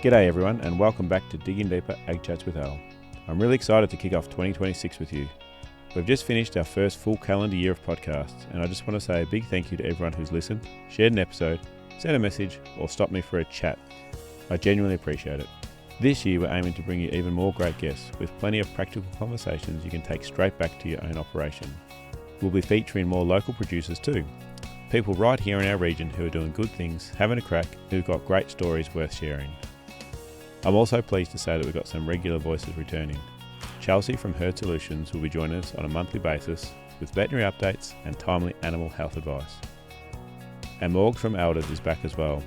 G'day everyone and welcome back to Digging Deeper Ag Chats with Al. I'm really excited to kick off 2026 with you. We've just finished our first full calendar year of podcasts and I just want to say a big thank you to everyone who's listened, shared an episode, sent a message or stopped me for a chat. I genuinely appreciate it. This year we're aiming to bring you even more great guests with plenty of practical conversations you can take straight back to your own operation. We'll be featuring more local producers too. People right here in our region who are doing good things, having a crack, who've got great stories worth sharing. I'm also pleased to say that we've got some regular voices returning. Chelsea from Herd Solutions will be joining us on a monthly basis with veterinary updates and timely animal health advice. And Morgs from Elders is back as well,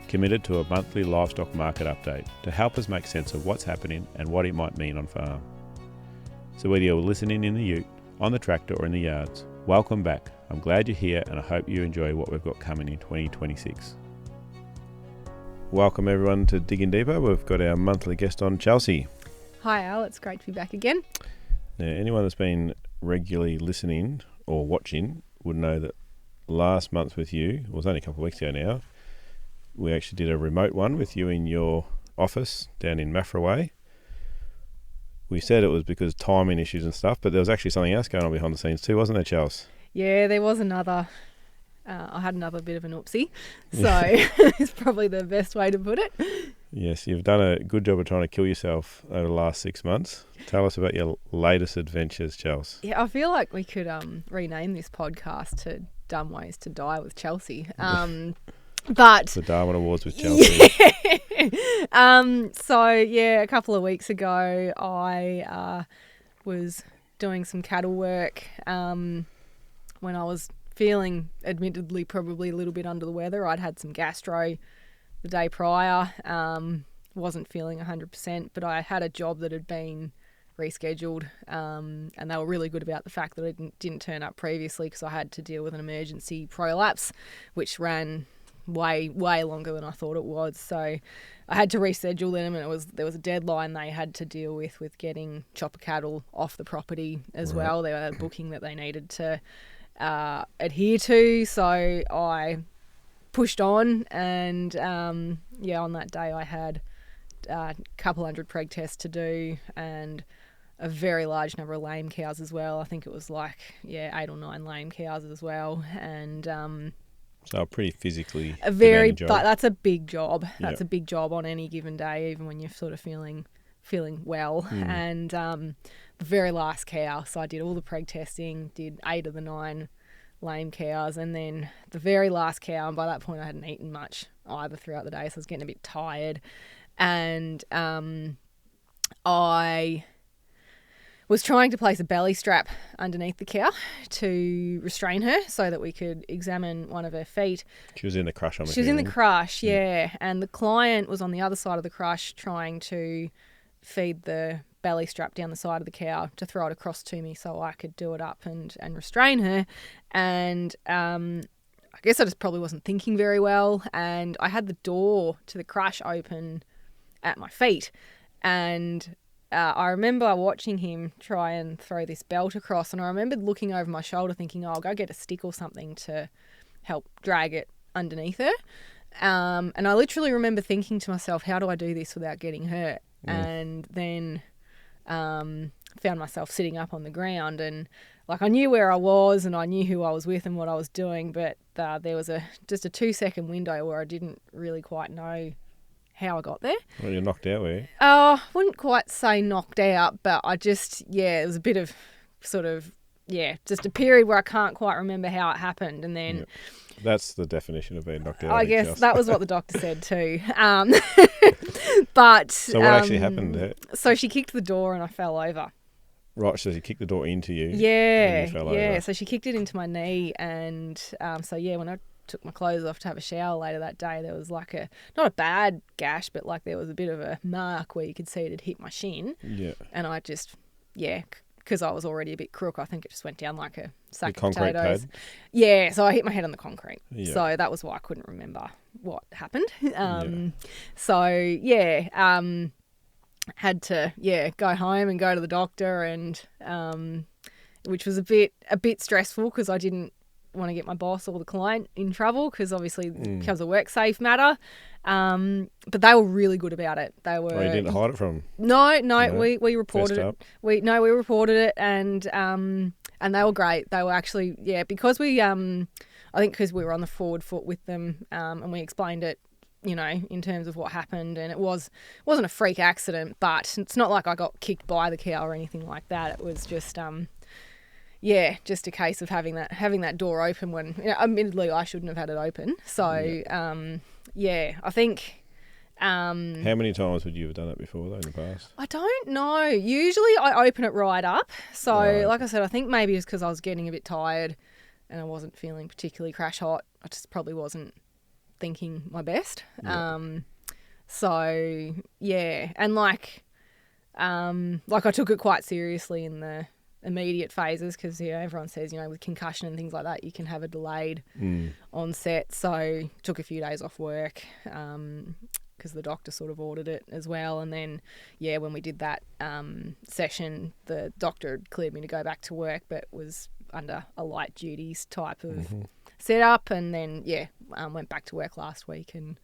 committed to a monthly livestock market update to help us make sense of what's happening and what it might mean on farm. So whether you're listening in the ute, on the tractor or in the yards, welcome back. I'm glad you're here and I hope you enjoy what we've got coming in 2026. Welcome everyone to Digging Deeper. We've got our monthly guest on, Chelsea. Hi Al, it's great to be back again. Now, anyone that's been regularly listening or watching would know that last month with you, it was only a couple of weeks ago now, we actually did a remote one with you in your office down in Maffra Way. We said it was because timing issues and stuff, but there was actually something else going on behind the scenes too, wasn't there, Chelsea? Yeah, there was another. I had another bit of an oopsie, so it's probably the best way to put it. Yes, you've done a good job of trying to kill yourself over the last 6 months. Tell us about your latest adventures, Chelsea. Yeah, I feel like we could rename this podcast to Dumb Ways to Die with Chelsea. But the Darwin Awards with Chelsea. Yeah. So yeah, a couple of weeks ago, I was doing some cattle work when I was feeling, admittedly, probably a little bit under the weather. I'd had some gastro the day prior, wasn't feeling 100%, but I had a job that had been rescheduled, and they were really good about the fact that I didn't turn up previously because I had to deal with an emergency prolapse, which ran way longer than I thought it was. So I had to reschedule them, and there was a deadline they had to deal with getting chopper cattle off the property as well. There was a booking that they needed to adhere to, so I pushed on, and on that day I had a couple hundred Preg Tests to do and a very large number of lame cows as well. I think it was 8 or 9 lame cows as well, and so pretty physically but that's a big job. That's a big job on any given day, even when you're sort of feeling well. And the very last cow, so I did all the preg testing, did 8 of the 9 lame cows, and then the very last cow, and by that point I hadn't eaten much either throughout the day, so I was getting a bit tired, and I was trying to place a belly strap underneath the cow to restrain her so that we could examine one of her feet. She was in the crush, She was in the crush, yeah. And the client was on the other side of the crush trying to feed the belly strap down the side of the cow to throw it across to me so I could do it up and restrain her. And I guess I just probably wasn't thinking very well. And I had the door to the crush open at my feet. And I remember watching him try and throw this belt across, and I remembered looking over my shoulder thinking, I'll go get a stick or something to help drag it underneath her. And I literally remember thinking to myself, how do I do this without getting hurt? And then found myself sitting up on the ground, and I knew where I was and I knew who I was with and what I was doing, but there was just a 2-second window where I didn't really quite know how I got there. Well, you're knocked out, were you? I wouldn't quite say knocked out, but I just, it was a bit of just a period where I can't quite remember how it happened. And then... Yep. That's the definition of being knocked out. I guess that was what the doctor said too. But... So what actually happened there? So she kicked the door and I fell over. Right, so she kicked the door into you. Yeah, and you fell over. So she kicked it into my knee, and when I took my clothes off to have a shower later that day, there was not a bad gash, but there was a bit of a mark where you could see it had hit my shin. Yeah. And I just, because I was already a bit crook, I think it just went down like a sack of potatoes. Pad? Yeah, so I hit my head on the concrete. Yeah. So that was why I couldn't remember what happened. Had to go home and go to the doctor, and which was a bit stressful because I didn't want to get my boss or the client in trouble because obviously it becomes a work safe matter. But they were really good about it. They were. Oh, you didn't hide it from them? No. We reported it. We reported it, and they were great. They were actually because we I think because we were on the forward foot with them, and we explained it, in terms of what happened, and wasn't a freak accident, but it's not like I got kicked by the cow or anything like that. It was just just a case of having that door open when, admittedly, I shouldn't have had it open. So, I think. How many times would you have done it before, though, in the past? I don't know. Usually I open it right up. So, like I said, I think maybe it's because I was getting a bit tired and I wasn't feeling particularly crash hot. I just probably wasn't thinking my best. And I took it quite seriously in the immediate phases because everyone says with concussion and things like that you can have a delayed onset. So took a few days off work because the doctor sort of ordered it as well. And then when we did that session, the doctor had cleared me to go back to work, but was under a light duties type of setup. And then went back to work last week and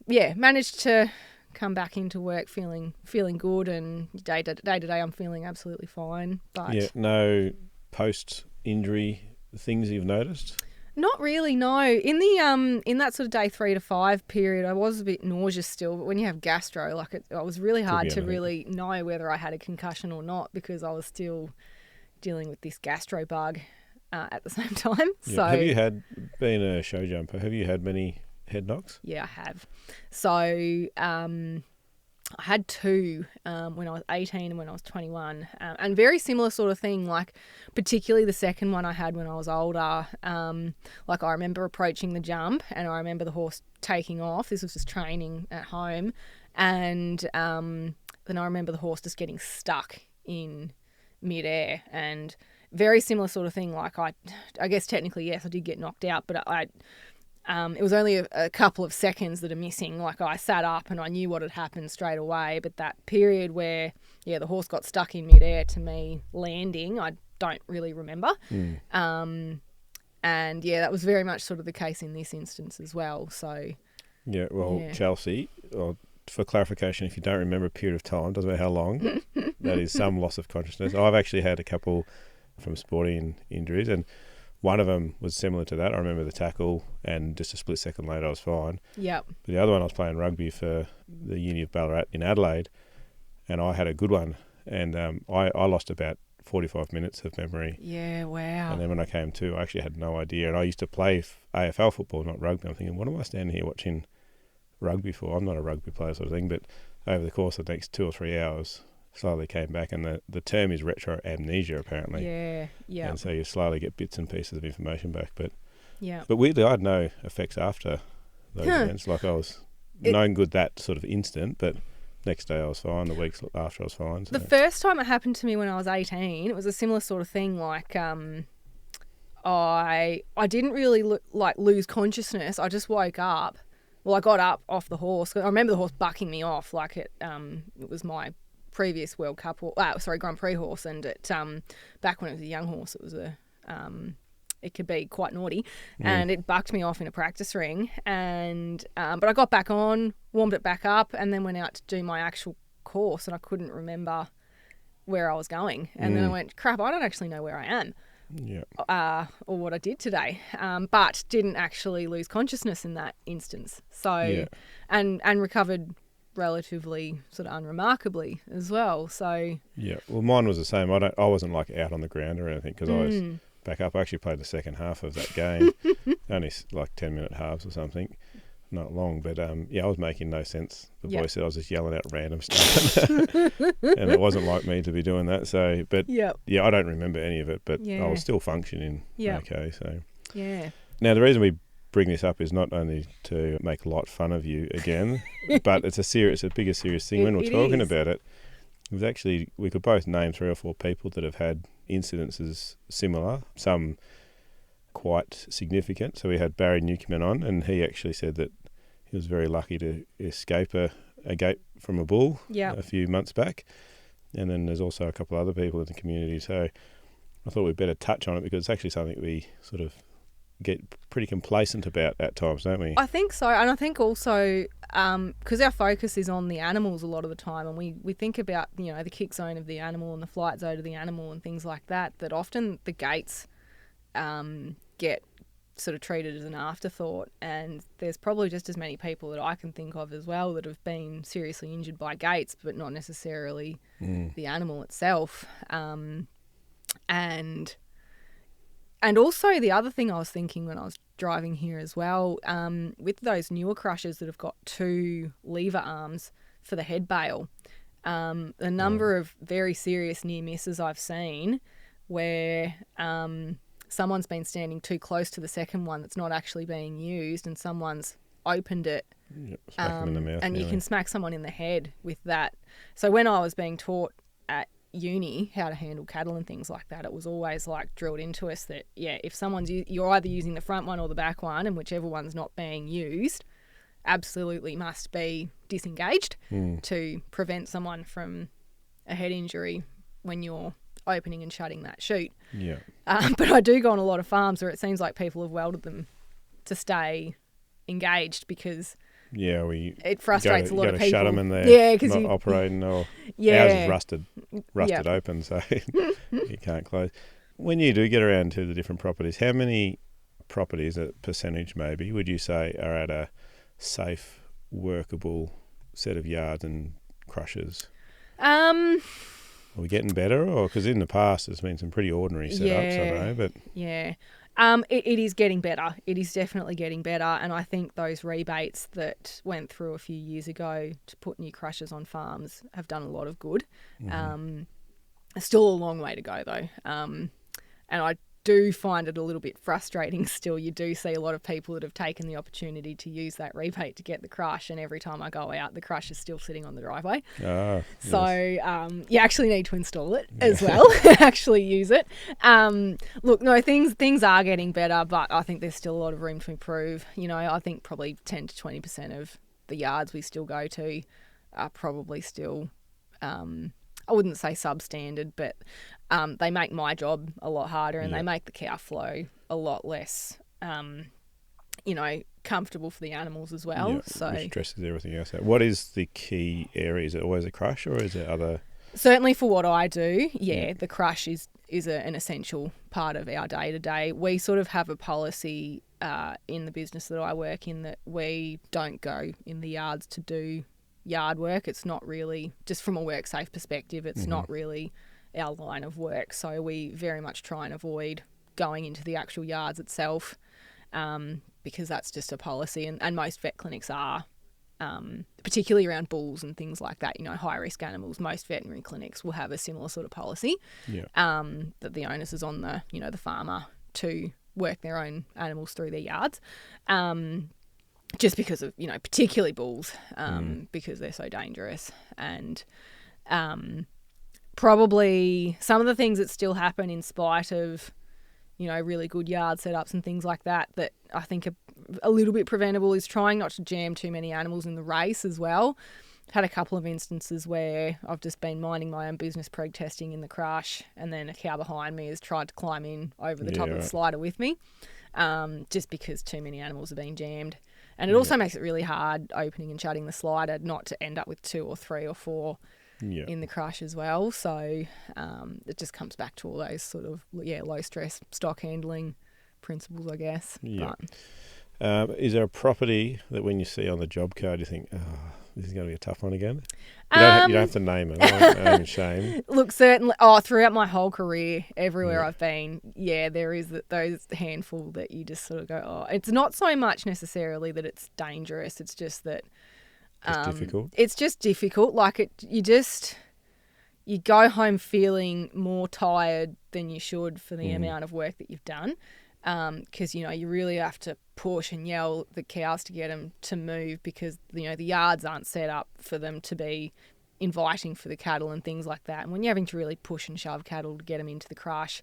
managed to come back into work feeling good, and day to day I'm feeling absolutely fine. But no post injury things you've noticed? Not really, no. In the in that sort of day 3 to 5 period, I was a bit nauseous still. But when you have gastro, it was really hard to really know whether I had a concussion or not because I was still dealing with this gastro bug at the same time. Yeah. So have you been a show jumper? Have you had many head knocks? Yeah, I have. So I had 2 when I was 18 and when I was 21, and very similar sort of thing, particularly the second one I had when I was older. I remember approaching the jump and I remember the horse taking off. This was just training at home. And then I remember the horse just getting stuck in midair, and very similar sort of thing. I guess technically, yes, I did get knocked out, but it was only a couple of seconds that are missing. I sat up and I knew what had happened straight away. But that period where, the horse got stuck in midair to me landing, I don't really remember. And, that was very much sort of the case in this instance as well. So, Chelsea, for clarification, if you don't remember a period of time, doesn't matter how long, that is some loss of consciousness. I've actually had a couple from sporting injuries, and one of them was similar to that. I remember the tackle, and just a split second later I was fine. Yep. But the other one, I was playing rugby for the Uni of Ballarat in Adelaide, and I had a good one, and I lost about 45 minutes of memory. Yeah, wow. And then when I came to, I actually had no idea. And I used to play AFL football, not rugby. I'm thinking, what am I standing here watching rugby for? I'm not a rugby player sort of thing. But over the course of the next 2 or 3 hours, slowly came back, and the term is retro amnesia apparently. Yeah. And so you slowly get bits and pieces of information back, but yeah. But weirdly, I had no effects after those events. I was known good that sort of instant, but next day I was fine. The weeks after I was fine. So. The first time it happened to me when I was 18, it was a similar sort of thing. I didn't really lose consciousness. I just woke up. Well, I got up off the horse. I remember the horse bucking me off it was my previous World Cup Grand Prix horse, and it back when it was a young horse, it was it could be quite naughty, and it bucked me off in a practice ring, and but I got back on, warmed it back up, and then went out to do my actual course, and I couldn't remember where I was going, and then I went, crap, I don't actually know where I am. Or what I did today, but didn't actually lose consciousness in that instance. So, and recovered relatively sort of unremarkably as well. So well, mine was the same. I wasn't out on the ground or anything because I was back up. I actually played the second half of that game, only 10-minute halves or something, not long. But I was making no sense. The boy said I was just yelling out random stuff, and it wasn't like me to be doing that. So, but I don't remember any of it. But I was still functioning okay. So now the reason we bring this up is not only to make light fun of you again, but it's a bigger serious thing. When we're talking about it, we could both name 3 or 4 people that have had incidences similar, some quite significant. So we had Barry Newcomen on, and he actually said that he was very lucky to escape a gate from a bull a few months back. And then there's also a couple other people in the community. So I thought we'd better touch on it because it's actually something we sort of get pretty complacent about at times, don't we? I think so. And I think also because our focus is on the animals a lot of the time, and we think about, you know, the kick zone of the animal and the flight zone of the animal and things like that, that often the gates get sort of treated as an afterthought. And there's probably just as many people that I can think of as well that have been seriously injured by gates, but not necessarily the animal itself. And also the other thing I was thinking when I was driving here as well, with those newer crushers that have got 2 lever arms for the head bale, the number of very serious near misses I've seen where someone's been standing too close to the second one that's not actually being used, and someone's opened it, smack them in the mouth, and you can smack someone in the head with that. So when I was being taught at uni how to handle cattle and things like that, it was always like drilled into us that, yeah, if someone's you're either using the front one or the back one, and whichever one's not being used absolutely must be disengaged to prevent someone from a head injury when you're opening and shutting that chute. But I do go on a lot of farms where it seems like people have welded them to stay engaged because it frustrates a lot of people. Shut them and they're not you, operating, or ours is rusted open, so you can't close. When you do get around to the different properties, how many properties, a percentage maybe, would you say are at a safe, workable set of yards and crushers? Are we getting better, or because in the past there's been some pretty ordinary setups, I know, but it is getting better. It is definitely getting better, and I think those rebates that went through a few years ago to put new crushers on farms have done a lot of good. Still a long way to go though, and I do find it a little bit frustrating still. You do see a lot of people that have taken the opportunity to use that rebate to get the crush, and every time I go out, the crush is still sitting on the driveway. You actually need to install it as well, actually use it. Look, no, things are getting better, but I think there's still a lot of room to improve. You know, I think probably 10 to 20% of the yards we still go to are probably still, I wouldn't say substandard, but they make my job a lot harder, and they make the cow flow a lot less, comfortable for the animals as well. Yeah, so which stresses everything else out. What is the key area? Is it always a crush, or is it other? Certainly for what I do, the crush is an essential part of our day-to-day. We sort of have a policy in the business that I work in that we don't go in the yards to do yard work. It's not really, just from a work safe perspective, it's not really our line of work. So we very much try and avoid going into the actual yards itself, because that's just a policy, and most vet clinics are, particularly around bulls and things like that, high risk animals. Most veterinary clinics will have a similar sort of policy, that the onus is on the the farmer to work their own animals through their yards, just because of particularly bulls, because they're so dangerous. And probably some of the things that still happen in spite of really good yard setups and things like that I think are a little bit preventable is trying not to jam too many animals in the race as well. Had a couple of instances where I've just been minding my own business, preg testing in the crush, and then a cow behind me has tried to climb in over the top of the slider with me, just because too many animals are being jammed. And it also makes it really hard opening and shutting the slider not to end up with 2 or 3 or 4 in the crush as well. So it just comes back to all those sort of low stress stock handling principles, I guess. Is there a property that when you see on the job card you think, this is going to be a tough one again? You don't have to name it. I'm ashamed. Look, certainly. Throughout my whole career, everywhere I've been, there is those handful that you just sort of go, it's not so much necessarily that it's dangerous. It's just that it's difficult. It's just difficult. Like you go home feeling more tired than you should for the amount of work that you've done. Because you really have to push and yell at the cows to get them to move, because the yards aren't set up for them to be inviting for the cattle and things like that. And when you're having to really push and shove cattle to get them into the crush,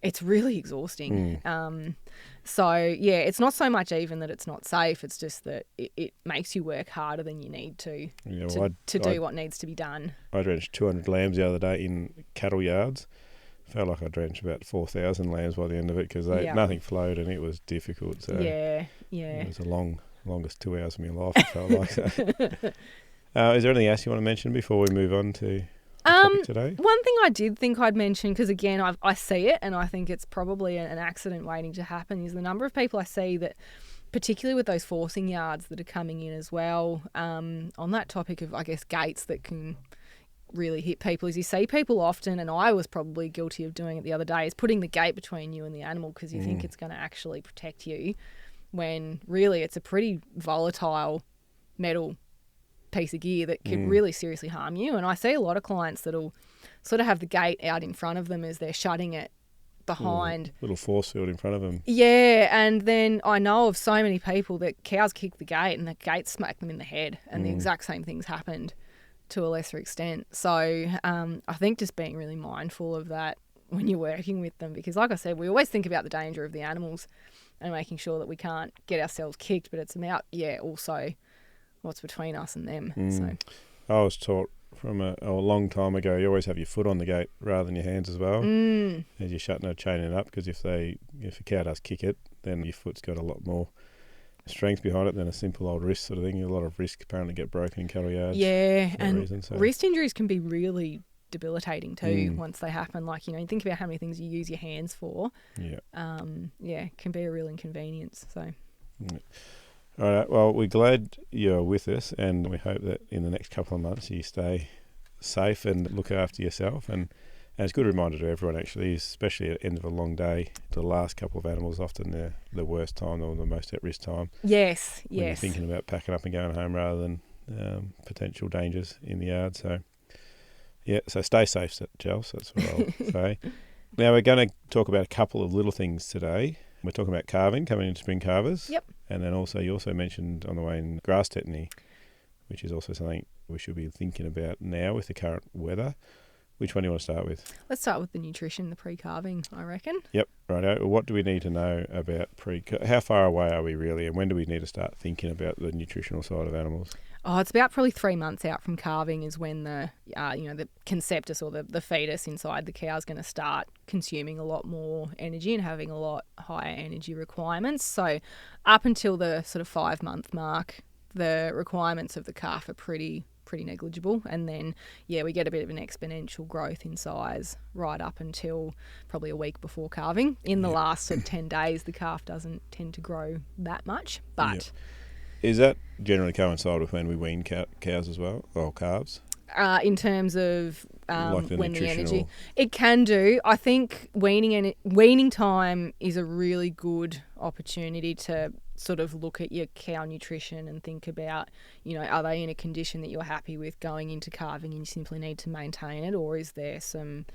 it's really exhausting. It's not so much even that it's not safe. It's just that it makes you work harder than you need to do what needs to be done. I dredged 200 lambs the other day in cattle yards felt like I drenched about 4,000 lambs by the end of it because nothing flowed and it was difficult. So it was the longest 2 hours of my life, it felt like. So. Is there anything else you want to mention before we move on to topic today? One thing I did think I'd mention, because again, I see it and I think it's probably an accident waiting to happen, is the number of people I see that, particularly with those forcing yards that are coming in as well, on that topic of, I guess, gates that can really hit people, is you see people often, and I was probably guilty of doing it the other day, is putting the gate between you and the animal because you think it's going to actually protect you, when really it's a pretty volatile metal piece of gear that could really seriously harm you. And I see a lot of clients that'll sort of have the gate out in front of them as they're shutting it behind. Little force field in front of them. Yeah, and then I know of so many people that cows kick the gate and the gate smacked them in the head, and the exact same things happened to a lesser extent. So I think just being really mindful of that when you're working with them, because like I said, we always think about the danger of the animals and making sure that we can't get ourselves kicked, but it's about, also what's between us and them. So I was taught from a long time ago, you always have your foot on the gate rather than your hands as well as you're shutting or chaining it up, because if a cow does kick it, then your foot's got a lot more strength behind it than a simple old wrist sort of thing. A lot of wrist apparently get broken in cattle yards. Yeah, and wrist injuries can be really debilitating too once they happen. Like, you think about how many things you use your hands for. Yeah. It can be a real inconvenience. So. Yeah. All right. Well, we're glad you're with us, and we hope that in the next couple of months you stay safe and look after yourself. And it's a good reminder to everyone, actually, especially at the end of a long day. The last couple of animals often the worst time or the most at-risk time. Yes. When you're thinking about packing up and going home rather than potential dangers in the yard. So, so stay safe, Chels. That's what I'll say. Now, we're going to talk about a couple of little things today. We're talking about calving, coming into spring calvers. Yep. And then you also mentioned on the way in grass tetany, which is also something we should be thinking about now with the current weather. Which one do you want to start with? Let's start with the nutrition, the pre-calving, I reckon. Yep, righto. What do we need to know about how far away are we really, and when do we need to start thinking about the nutritional side of animals? Oh, it's about probably 3 months out from calving is when the conceptus or the fetus inside the cow is going to start consuming a lot more energy and having a lot higher energy requirements. So up until the sort of 5 month mark, the requirements of the calf are pretty negligible, and then we get a bit of an exponential growth in size right up until probably a week before calving. In the last sort of 10 days, the calf doesn't tend to grow that much, but is that generally coincide with when we wean cows as well, or calves? In terms of like when the energy, it can do. I think weaning time is a really good opportunity to sort of look at your cow nutrition and think about, are they in a condition that you're happy with going into calving and you simply need to maintain it, or is there some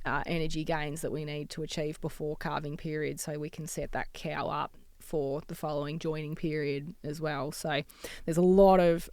energy gains that we need to achieve before calving period so we can set that cow up for the following joining period as well. So there's a lot of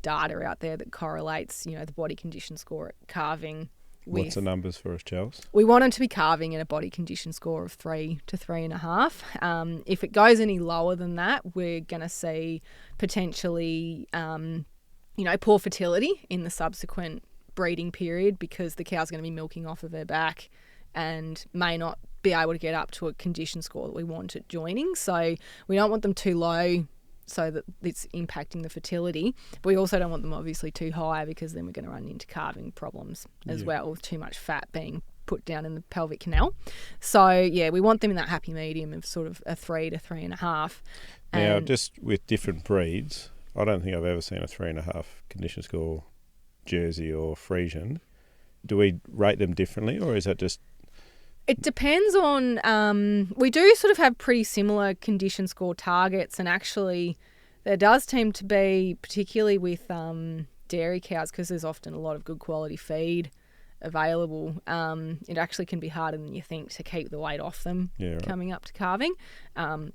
data out there that correlates, the body condition score at calving. What's the numbers for us, Chels? We want it to be calving at a body condition score of 3 to 3.5. If it goes any lower than that, we're going to see potentially, poor fertility in the subsequent breeding period, because the cow's going to be milking off of her back and may not be able to get up to a condition score that we want at joining. So we don't want them too low so that it's impacting the fertility. But we also don't want them obviously too high, because then we're going to run into calving problems as well, with too much fat being put down in the pelvic canal. So we want them in that happy medium of sort of a 3 to 3.5. Now, just with different breeds, I don't think I've ever seen a 3.5 condition score Jersey or Friesian. Do we rate them differently, or is that just... It depends on, we do sort of have pretty similar condition score targets, and actually there does seem to be, particularly with dairy cows, because there's often a lot of good quality feed available, it actually can be harder than you think to keep the weight off them coming up to calving,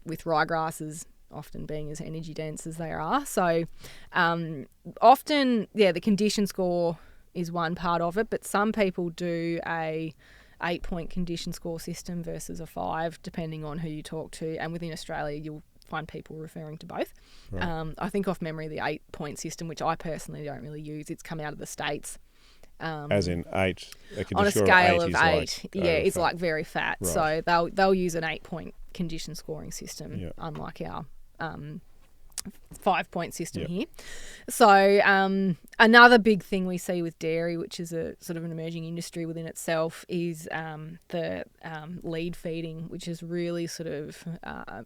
with ryegrasses often being as energy dense as they are. So often, the condition score is one part of it, but some people do a 8-point condition score system versus a 5, depending on who you talk to. And within Australia, you'll find people referring to both. Right. I think off memory, the 8-point system, which I personally don't really use, it's come out of the States, As in 8? On a scale of 8, like, it's like very fat. Right. So they'll use an 8-point condition scoring system, Yep. unlike our 5-point system Yep. here. So another big thing we see with dairy, which is a sort of an emerging industry within itself, is the lead feeding, which has really sort of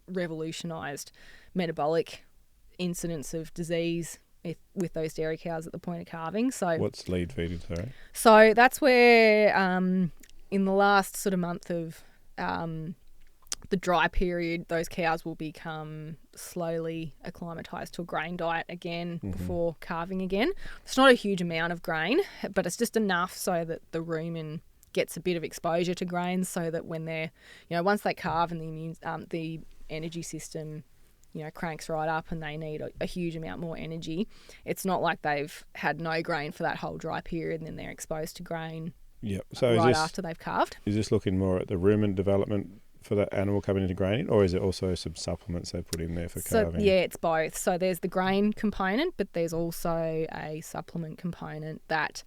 revolutionised metabolic incidence of disease with those dairy cows at the point of calving. So what's lead feeding, sorry? So that's where in the last sort of month of the dry period, those cows will become slowly acclimatised to a grain diet again before calving again. It's not a huge amount of grain, but it's just enough so that the rumen gets a bit of exposure to grains, so that when they're, once they calve and the energy system, cranks right up and they need a huge amount more energy, it's not like they've had no grain for that whole dry period and then they're exposed to grain So after they've calved. Is this looking more at the rumen development for that animal coming into graining, or is it also some supplements they put in there for calving? So, yeah, it's both. So there's the grain component, but there's also a supplement component that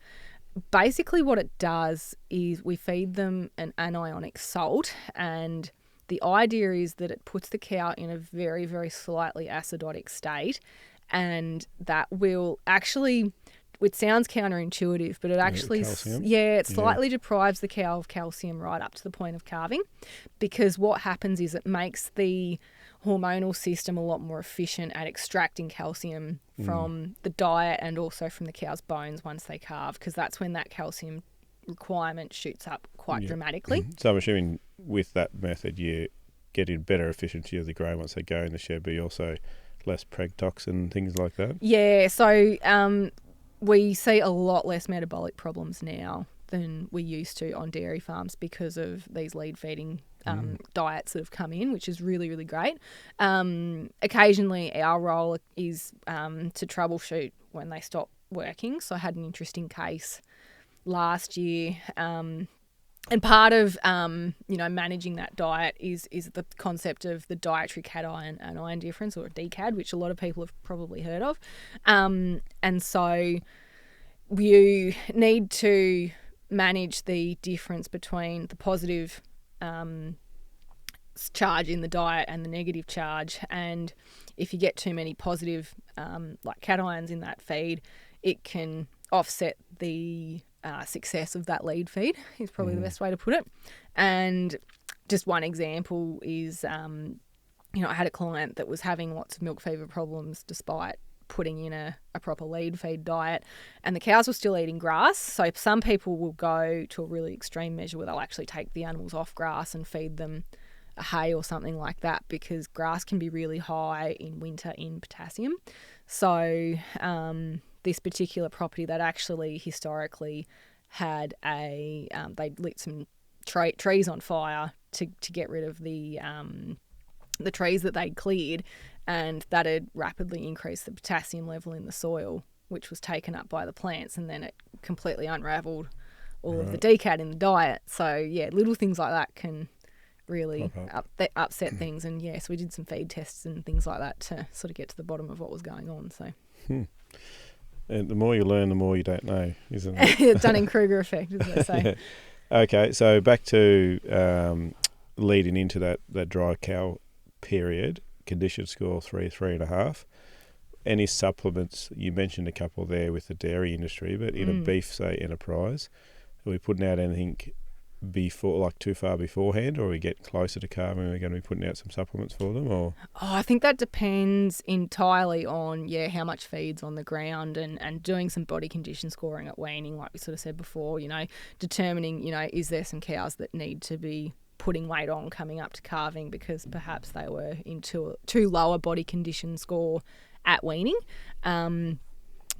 basically what it does is we feed them an anionic salt, and the idea is that it puts the cow in a very, very slightly acidotic state, and that will actually, it sounds counterintuitive, but it actually, it slightly deprives the cow of calcium right up to the point of calving, because what happens is it makes the hormonal system a lot more efficient at extracting calcium from the diet and also from the cow's bones once they calve, because that's when that calcium requirement shoots up quite dramatically. So I'm assuming with that method you're getting better efficiency of the grain once they go in the shed, but also less preg toxin, things like that? Yeah, so we see a lot less metabolic problems now than we used to on dairy farms because of these lead feeding diets that have come in, which is really, really great. Occasionally our role is to troubleshoot when they stop working. So I had an interesting case last year, and part of managing that diet is the concept of the dietary cation anion difference, or DCAD, which a lot of people have probably heard of, and so you need to manage the difference between the positive charge in the diet and the negative charge, and if you get too many positive like cations in that feed, it can offset the success of that lead feed, is probably the best way to put it. And just one example is, I had a client that was having lots of milk fever problems despite putting in a proper lead feed diet, and the cows were still eating grass. So some people will go to a really extreme measure where they'll actually take the animals off grass and feed them a hay or something like that, because grass can be really high in winter in potassium. So this particular property that actually historically had they lit some trees on fire to get rid of the trees that they'd cleared, and that had rapidly increased the potassium level in the soil, which was taken up by the plants, and then it completely unravelled all of the DCAD in the diet. So yeah, little things like that can really upset things. And yes, we did some feed tests and things like that to sort of get to the bottom of what was going on. So and the more you learn, the more you don't know, isn't it? Dunning-Kruger effect, as they say. Okay, so back to leading into that dry cow period, condition score 3.5. Any supplements? You mentioned a couple there with the dairy industry, but in a beef, say, enterprise, are we putting out anything before, like too far beforehand, or are we get closer to calving and we're going to be putting out some supplements for them? Or I think that depends entirely on how much feed's on the ground, and doing some body condition scoring at weaning, like we sort of said before, determining, is there some cows that need to be putting weight on coming up to calving because perhaps they were in too low a body condition score at weaning,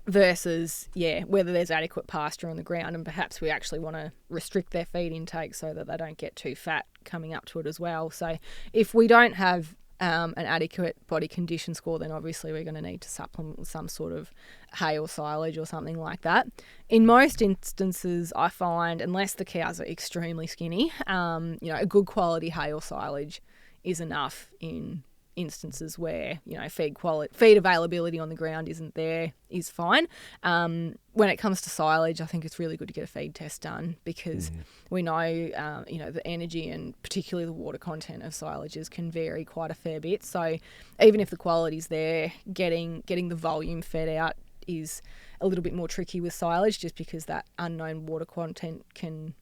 versus whether there's adequate pasture on the ground, and perhaps we actually want to restrict their feed intake so that they don't get too fat coming up to it as well. So if we don't have an adequate body condition score, then obviously we're going to need to supplement with some sort of hay or silage or something like that. In most instances, I find, unless the cows are extremely skinny, a good quality hay or silage is enough in instances where, feed availability on the ground isn't there is fine. When it comes to silage, I think it's really good to get a feed test done because we know, the energy and particularly the water content of silages can vary quite a fair bit. So even if the quality's there, getting the volume fed out is a little bit more tricky with silage just because that unknown water content can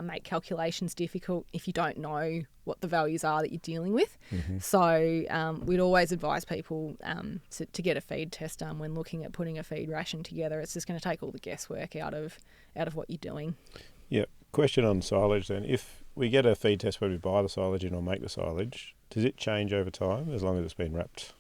make calculations difficult if you don't know what the values are that you're dealing with. So we'd always advise people to get a feed test done when looking at putting a feed ration together. It's just going to take all the guesswork out of what you're doing. Yeah. Question on silage then. If we get a feed test when we buy the silage in or make the silage, does it change over time as long as it's been wrapped?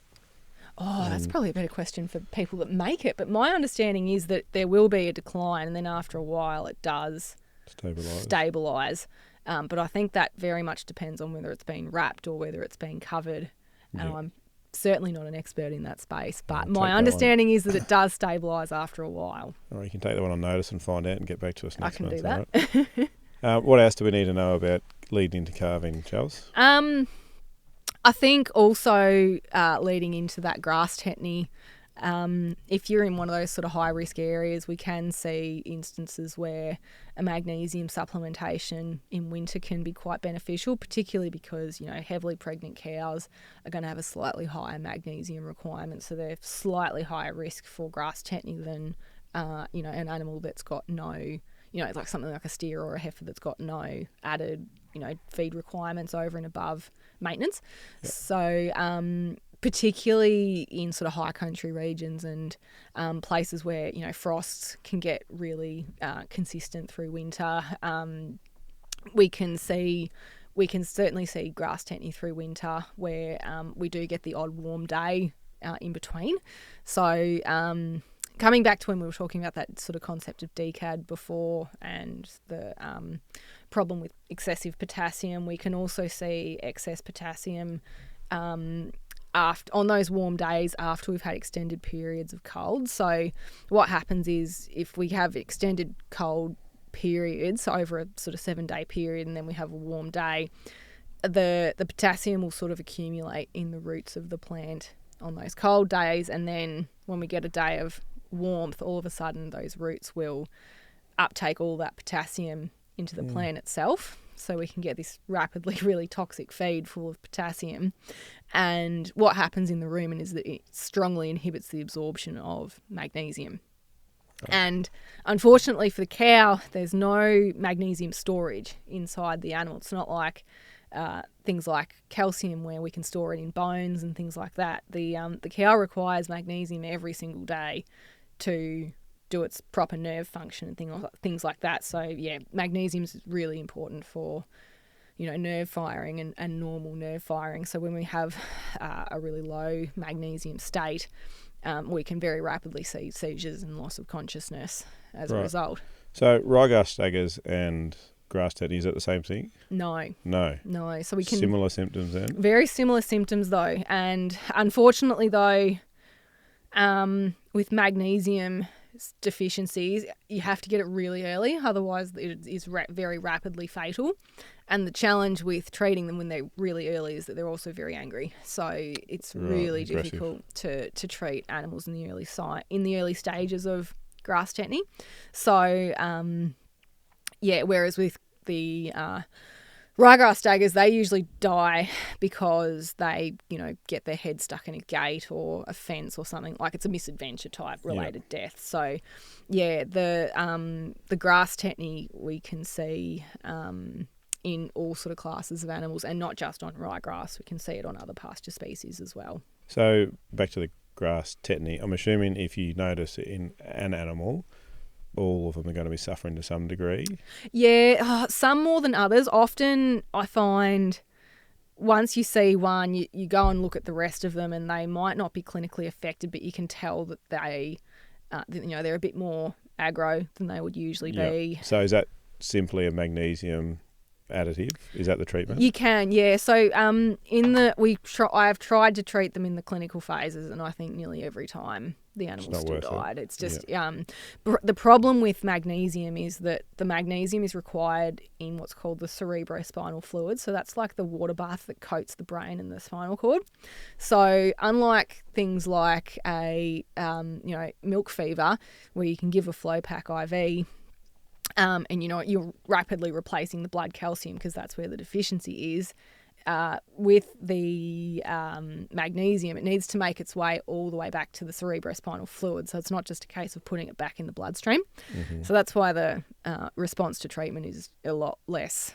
Oh, that's probably a better question for people that make it. But my understanding is that there will be a decline and then after a while it does stabilise. But I think that very much depends on whether it's been wrapped or whether it's been covered. And I'm certainly not an expert in that space. But my understanding is that it does stabilise after a while. Or you can take that one on notice and find out and get back to us next month. I can do that. Right? What else do we need to know about leading into calving, Chels? I think also leading into that grass tetany, if you're in one of those sort of high-risk areas, we can see instances where a magnesium supplementation in winter can be quite beneficial, particularly because, heavily pregnant cows are going to have a slightly higher magnesium requirement, so they're slightly higher risk for grass tetany than, an animal that's got no, like something like a steer or a heifer that's got no added, feed requirements over and above maintenance. Yep. So particularly in sort of high country regions and places where frosts can get really consistent through winter, we can certainly see grass tetany through winter where we do get the odd warm day in between. So coming back to when we were talking about that sort of concept of DCAD before and the problem with excessive potassium, we can also see excess potassium on those warm days after we've had extended periods of cold. So what happens is if we have extended cold periods over a sort of 7-day period and then we have a warm day, the potassium will sort of accumulate in the roots of the plant on those cold days, and then when we get a day of warmth, all of a sudden those roots will uptake all that potassium into the plant itself, so we can get this rapidly really toxic feed full of potassium. And what happens in the rumen is that it strongly inhibits the absorption of magnesium. And unfortunately for the cow, there's no magnesium storage inside the animal. It's not like things like calcium where we can store it in bones and things like that. The cow requires magnesium every single day to do its proper nerve function and things like that. So yeah, magnesium is really important for nerve firing and normal nerve firing. So when we have a really low magnesium state, we can very rapidly see seizures and loss of consciousness as a result. So ryegrass staggers and grass tetany, is that the same thing? No. So we can similar symptoms then? Very similar symptoms though, and unfortunately though, with magnesium deficiencies, you have to get it really early, otherwise it is very rapidly fatal. And the challenge with treating them when they're really early is that they're also very angry. So it's really difficult to treat animals in the early stages of grass tetany. So whereas with the ryegrass staggers, they usually die because they, get their head stuck in a gate or a fence or something, like it's a misadventure type related death. So, the grass tetany we can see in all sort of classes of animals, and not just on ryegrass. We can see it on other pasture species as well. So back to the grass tetany, I'm assuming if you notice it in an animal, all of them are going to be suffering to some degree? Yeah, some more than others. Often I find once you see one, you go and look at the rest of them and they might not be clinically affected, but you can tell that they, they're a bit more aggro than they would usually be. So is that simply a magnesium additive? Is that the treatment? You can, yeah. So I've tried to treat them in the clinical phases, and I think nearly every time the animal still died. It's just the problem with magnesium is that the magnesium is required in what's called the cerebrospinal fluid. So that's like the water bath that coats the brain and the spinal cord. So unlike things like a milk fever, where you can give a flow pack IV. And you're rapidly replacing the blood calcium because that's where the deficiency is. With the magnesium, it needs to make its way all the way back to the cerebrospinal fluid. So it's not just a case of putting it back in the bloodstream. Mm-hmm. So that's why the response to treatment is a lot less.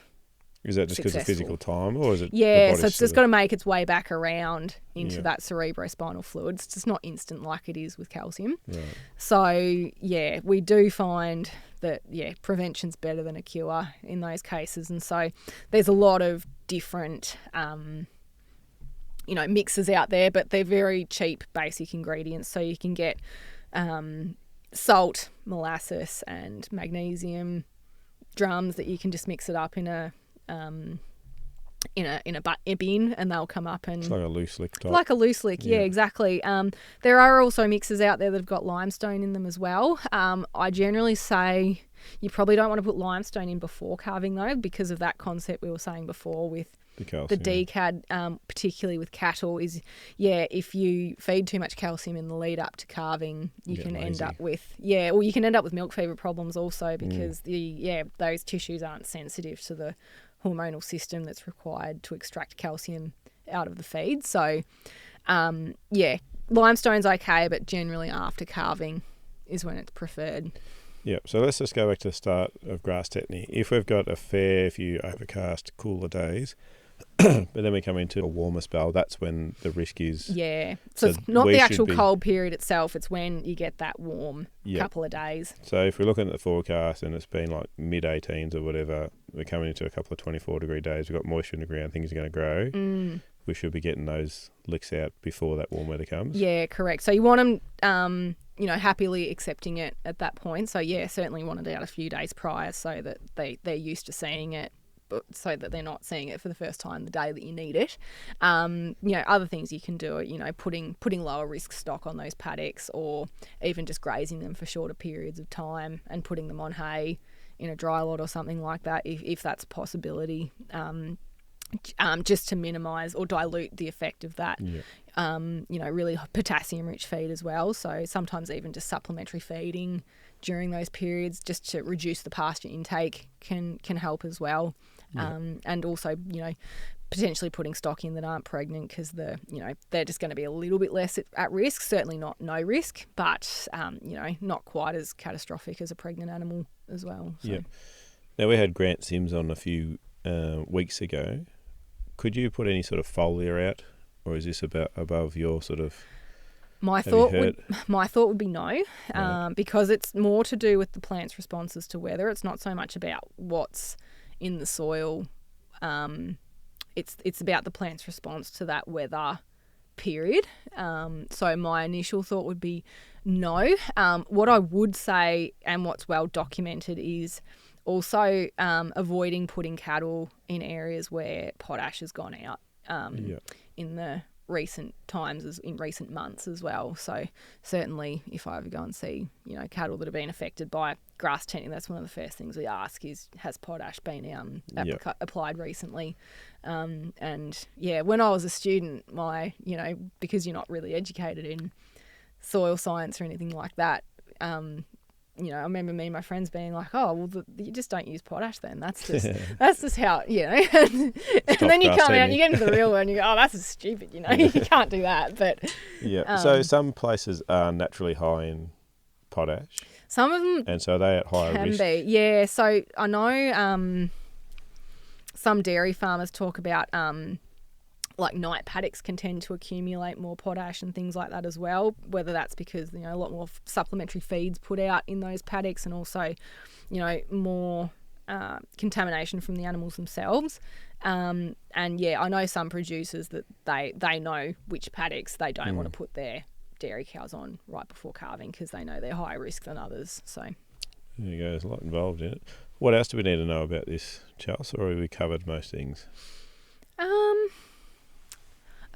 Is that just because of physical time, or is it? Yeah, so it's just got to make its way back around into that cerebrospinal fluid. It's just not instant like it is with calcium. Right. So, yeah, we do find that, prevention's better than a cure in those cases. And so there's a lot of different, mixes out there, but they're very cheap, basic ingredients. So you can get salt, molasses, and magnesium drums that you can just mix it up in a bin, and they'll come up and... It's like a loose lick type. Like a loose lick, yeah, exactly. There are also mixes out there that have got limestone in them as well. I generally say you probably don't want to put limestone in before calving, though, because of that concept we were saying before with the DCAD, particularly with cattle, is, if you feed too much calcium in the lead up to calving, you can end up with milk fever problems also, because those tissues aren't sensitive to the hormonal system that's required to extract calcium out of the feed. So, limestone's okay, but generally after calving is when it's preferred. Yeah, so let's just go back to the start of grass tetany. If we've got a fair few overcast, cooler days, but then we come into a warmer spell, that's when the risk is... Yeah, so it's not the actual cold period itself, it's when you get that warm couple of days. So if we're looking at the forecast and it's been like mid-18s or whatever, we're coming into a couple of 24-degree days, we've got moisture in the ground, things are going to grow. We should be getting those licks out before that warm weather comes. Yeah, correct. So you want them... happily accepting it at that point. So, certainly want it out a few days prior so that they're used to seeing it, but so that they're not seeing it for the first time the day that you need it. Other things you can do are, putting lower risk stock on those paddocks, or even just grazing them for shorter periods of time and putting them on hay in a dry lot or something like that, if that's a possibility. Just to minimise or dilute the effect of that. Really potassium-rich feed as well. So sometimes even just supplementary feeding during those periods, just to reduce the pasture intake, can help as well. And also, potentially putting stock in that aren't pregnant, because they're just going to be a little bit less at risk. Certainly not no risk, but not quite as catastrophic as a pregnant animal as well. So. Yeah. Now, we had Grant Sims on a few weeks ago. Could you put any sort of foliar out, or is this about above your sort of... My thought would be no, because it's more to do with the plant's responses to weather. It's not so much about what's in the soil. It's about the plant's response to that weather period. So my initial thought would be no. What I would say, and what's well documented, is also avoiding putting cattle in areas where potash has gone out in the recent times, in recent months as well. So certainly if I ever go and see, cattle that have been affected by grass tetany, that's one of the first things we ask is, has potash been applied recently? And when I was a student, because you're not really educated in soil science or anything like that, I remember me and my friends being like, "Oh, well, you just don't use potash then. That's just how, and then you come out and you get into the real world and you go, oh, that's just stupid, you can't do that." But so some places are naturally high in potash. Some of them, and so are they at higher risk? Can be, yeah. So I know some dairy farmers talk about like night paddocks can tend to accumulate more potash and things like that as well, whether that's because, a lot more supplementary feeds put out in those paddocks, and also, more contamination from the animals themselves. And I know some producers that they know which paddocks they don't want to put their dairy cows on right before calving, because they know they're higher risk than others. So there you go, there's a lot involved in it. What else do we need to know about this, Charles, or have we covered most things? I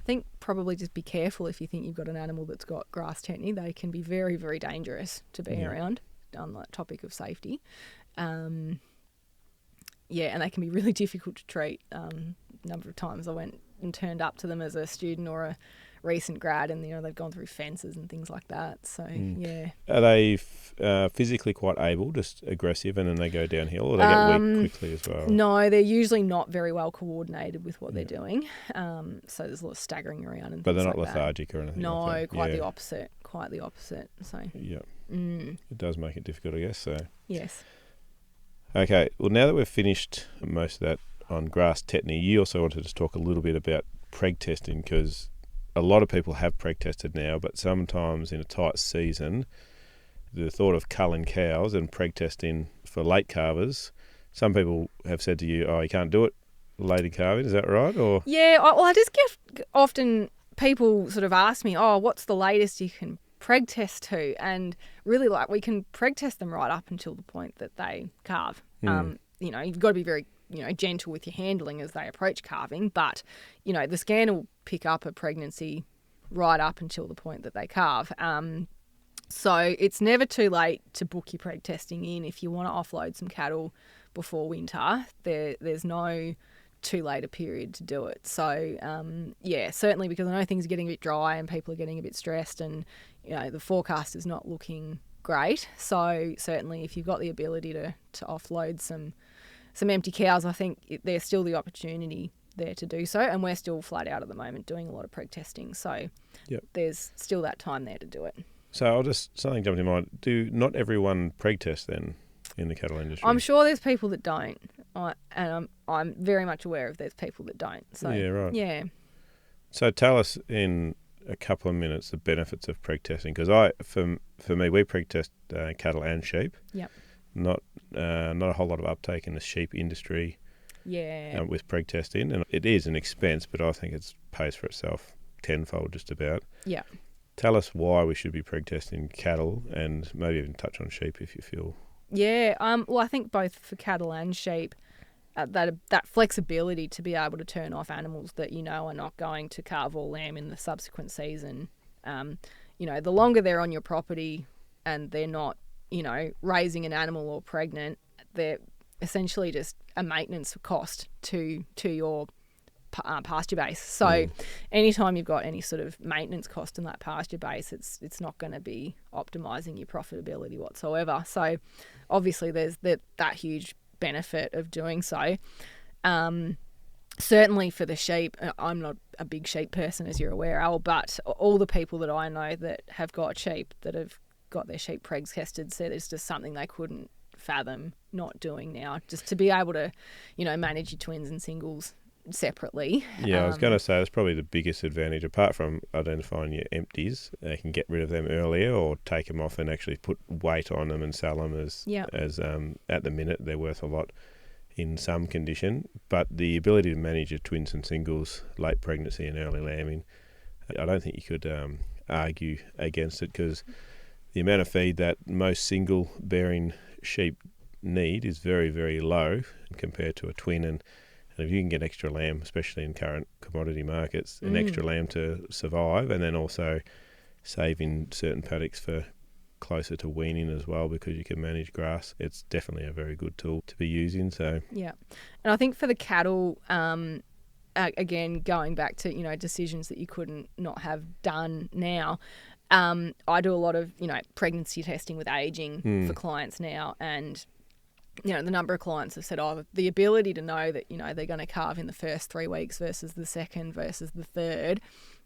think probably just be careful if you think you've got an animal that's got grass tetany. They can be very, very dangerous to be around on the topic of safety. And they can be really difficult to treat. Number of times I went and turned up to them as a student or a recent grad, and they've gone through fences and things like that. So are they physically quite able, just aggressive, and then they go downhill, or they get weak quickly as well? No, they're usually not very well coordinated with what they're doing. So there's a lot of staggering around and but things they're not like lethargic or anything. No, like that. quite the opposite. Quite the opposite. So it does make it difficult, I guess. So yes. Okay, well, now that we've finished most of that on grass tetany, you also wanted to talk a little bit about preg testing, because a lot of people have preg tested now, but sometimes in a tight season, the thought of culling cows and preg testing for late calvers, some people have said to you, oh, you can't do it late in calving, is that right? Or I just get often people sort of ask me, oh, what's the latest you can preg test to? And really, we can preg test them right up until the point that they calve. You've got to be very gentle with your handling as they approach calving, but the scan will pick up a pregnancy right up until the point that they calve. So it's never too late to book your preg testing in if you want to offload some cattle before winter. There's no too late a period to do it. So certainly, because I know things are getting a bit dry and people are getting a bit stressed, and the forecast is not looking great. So certainly, if you've got the ability to offload some empty cows, I think there's still the opportunity there to do so, and we're still flat out at the moment doing a lot of preg testing, so there's still that time there to do it. So something jumped in mind. Do not everyone preg test then in the cattle industry? I'm sure there's people that don't, and I'm very much aware of there's people that don't. So yeah, right. Yeah. So tell us in a couple of minutes the benefits of preg testing, because for me, we preg test cattle and sheep. Yep. Not a whole lot of uptake in the sheep industry. Yeah. With preg testing, and it is an expense, but I think it pays for itself tenfold just about. Yeah. Tell us why we should be preg testing cattle, and maybe even touch on sheep if you feel. Yeah. Well, I think both for cattle and sheep, that flexibility to be able to turn off animals that are not going to calve or lamb in the subsequent season. The longer they're on your property and they're not, raising an animal or pregnant, they're essentially just a maintenance cost to your pasture base. So anytime you've got any sort of maintenance cost in that pasture base, it's not going to be optimizing your profitability whatsoever. So obviously there's that huge benefit of doing so. Certainly for the sheep, I'm not a big sheep person, as you're aware, Al, but all the people that I know that have got sheep, that have got their sheep pregs tested, said it's just something they couldn't fathom not doing now, just to be able to, manage your twins and singles separately. Yeah, I was going to say that's probably the biggest advantage, apart from identifying your empties. They can get rid of them earlier or take them off and actually put weight on them and sell them as at the minute they're worth a lot in some condition. But the ability to manage your twins and singles, late pregnancy and early lambing, I don't think you could argue against it, because the amount of feed that most single bearing sheep need is very, very low compared to a twin, and if you can get extra lamb, especially in current commodity markets, an extra lamb to survive, and then also saving certain paddocks for closer to weaning as well, because you can manage grass, it's definitely a very good tool to be using. So yeah, and I think for the cattle, again, going back to decisions that you couldn't not have done now, I do a lot of pregnancy testing with aging for clients now, and the number of clients have said, the ability to know that they're going to calve in the first 3 weeks versus the second versus the third,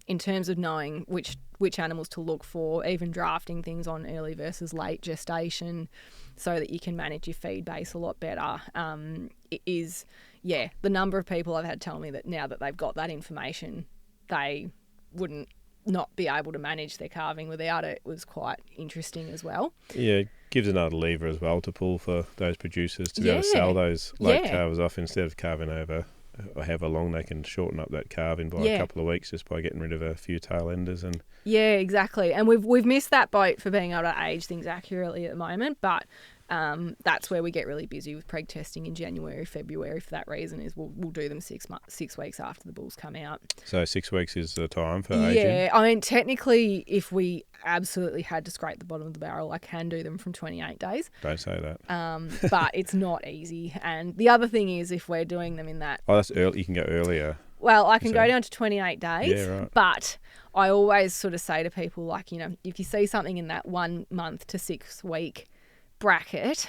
in terms of knowing which animals to look for, even drafting things on early versus late gestation, so that you can manage your feed base a lot better. The number of people I've had tell me that now that they've got that information, they wouldn't not be able to manage their calving without it, was quite interesting as well. Yeah, it gives another lever as well to pull for those producers to be able to sell those late calvers off, instead of calving over however long. They can shorten up that calving by a couple of weeks just by getting rid of a few tail enders. And yeah, exactly. And we've missed that boat for being able to age things accurately at the moment, but that's where we get really busy with preg testing in January, February for that reason. Is we'll do them 6 weeks after the bulls come out. So 6 weeks is the time for aging? Yeah, I mean, technically, if we absolutely had to scrape the bottom of the barrel, I can do them from 28 days. Don't say that. But it's not easy. And the other thing is, if we're doing them in that... Oh, that's early. You can go earlier. Well, I can go down to 28 days. Yeah, right. But I always sort of say to people, like, if you see something in that 1 month to 6 week bracket,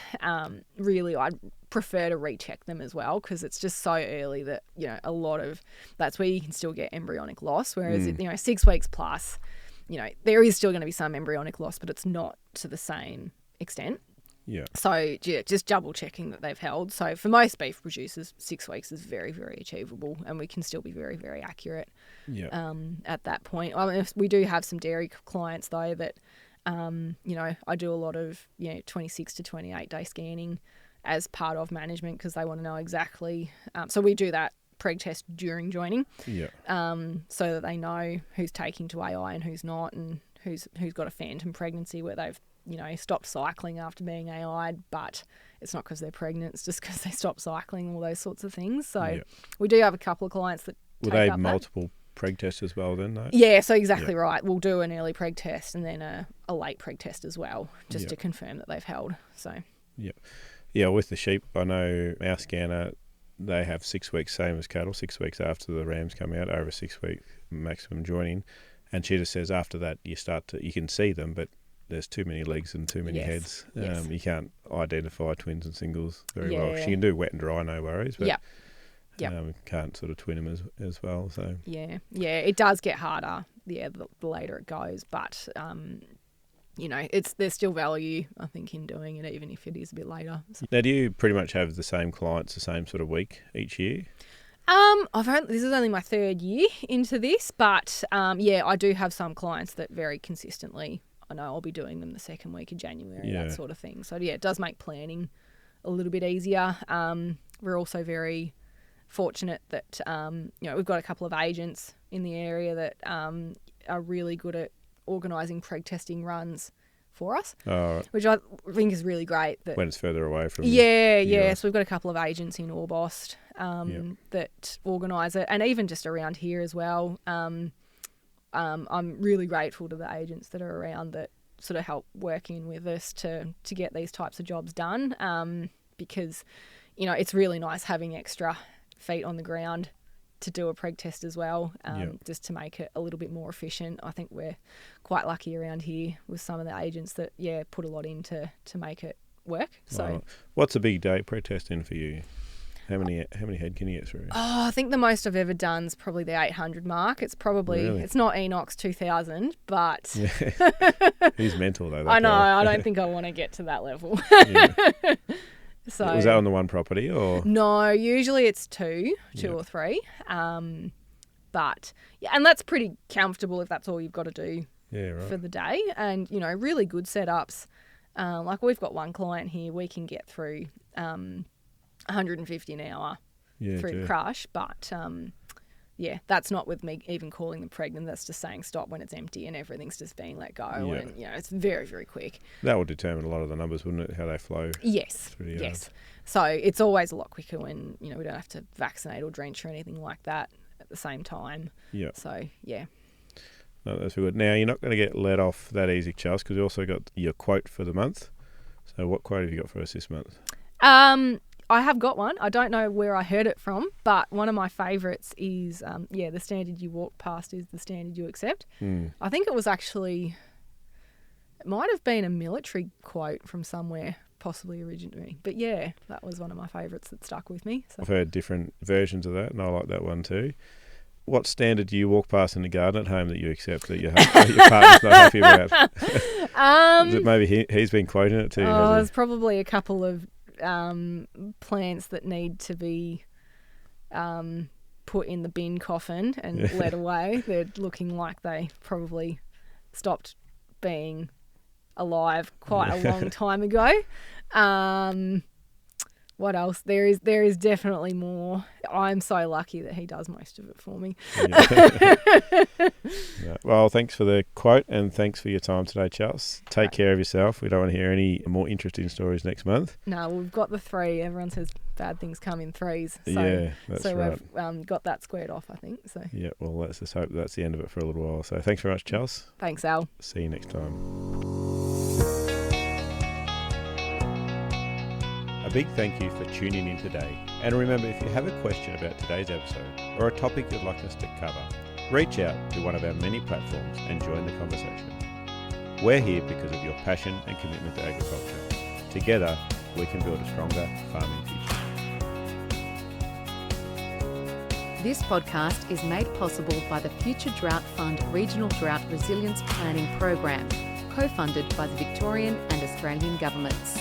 really I'd prefer to recheck them as well, because it's just so early that a lot of that's where you can still get embryonic loss, whereas 6 weeks plus, there is still going to be some embryonic loss, but it's not to the same extent. Yeah. So just double checking that they've held. So for most beef producers, 6 weeks is very, very achievable, and we can still be very, very accurate. Yeah. At that point, I mean, we do have some dairy clients though that I do a lot of 26 to 28 day scanning as part of management, because they want to know exactly. So we do that preg test during joining, so that they know who's taking to AI and who's not, and who's got a phantom pregnancy where they've stopped cycling after being AI'd, but it's not because they're pregnant, it's just because they stopped cycling, all those sorts of things. So we do have a couple of clients that Will take they up multiple preg tests as well then, though? Yeah, so exactly right. We'll do an early preg test and then a late preg test as well, just to confirm that they've held. So Yeah, with the sheep, I know our scanner, they have 6 weeks, same as cattle, 6 weeks after the rams come out, over 6 week maximum joining. And she just says after that you can see them, but there's too many legs and too many heads. You can't identify twins and singles very well. She can do wet and dry, no worries, but can't sort of twin them as well. So yeah, it does get harder. Yeah, the later it goes, but there's still value, I think, in doing it, even if it is a bit later. So. Now, do you pretty much have the same clients the same sort of week each year? This is only my 3rd year into this, but I do have some clients that very consistently, I know I'll be doing them the 2nd week of January, that sort of thing. So it does make planning a little bit easier. We're also very fortunate that we've got a couple of agents in the area that are really good at organising preg testing runs for us, which I think is really great. That when it's further away from So we've got a couple of agents in Orbost that organise it, and even just around here as well. I'm really grateful to the agents that are around that sort of help work in with us to get these types of jobs done, because it's really nice having extra feet on the ground to do a preg test as well, just to make it a little bit more efficient. I think we're quite lucky around here with some of the agents that put a lot in to make it work. So what's a big day preg test in for you? How many head can you get through? I think the most I've ever done is probably the 800 mark. It's probably It's not Enoch's 2000, but he's mental though. I know. I don't think I want to get to that level. So was that on the one property or? No, usually it's two or three. But and that's pretty comfortable if that's all you've got to do for the day. And really good setups. Like we've got one client here, we can get through 150 an hour through crush, but that's not with me even calling them pregnant. That's just saying stop when it's empty and everything's just being let go, and it's very, very quick. That would determine a lot of the numbers, wouldn't it? How they flow. Yes. So it's always a lot quicker when we don't have to vaccinate or drench or anything like that at the same time. Yeah. So No, that's good. Now you're not going to get let off that easy, Charles, because you also got your quote for the month. So what quote have you got for us this month? I have got one. I don't know where I heard it from, but one of my favourites is, the standard you walk past is the standard you accept. I think it was actually, it might have been a military quote from somewhere, possibly originally. But that was one of my favourites that stuck with me. So. I've heard different versions of that, and I like that one too. What standard do you walk past in the garden at home that you accept that your partner's not happy about? Is it maybe he's been quoting it too? There's probably a couple of plants that need to be put in the bin coffin and let away. They're looking like they probably stopped being alive quite a long time ago. What else? There is definitely more. I'm so lucky that he does most of it for me. Yeah. Well, thanks for the quote and thanks for your time today, Charles. Take care of yourself. We don't want to hear any more interesting stories next month. No, we've got the 3. Everyone says bad things come in 3s. So, yeah, that's right. We've got that squared off, I think. So. Yeah, well, let's just hope that's the end of it for a little while. So thanks very much, Charles. Thanks, Al. See you next time. A big thank you for tuning in today. And remember, if you have a question about today's episode or a topic you'd like us to cover, reach out to one of our many platforms and join the conversation. We're here because of your passion and commitment to agriculture. Together, we can build a stronger farming future. This podcast is made possible by the Future Drought Fund Regional Drought Resilience Planning Program, co-funded by the Victorian and Australian governments.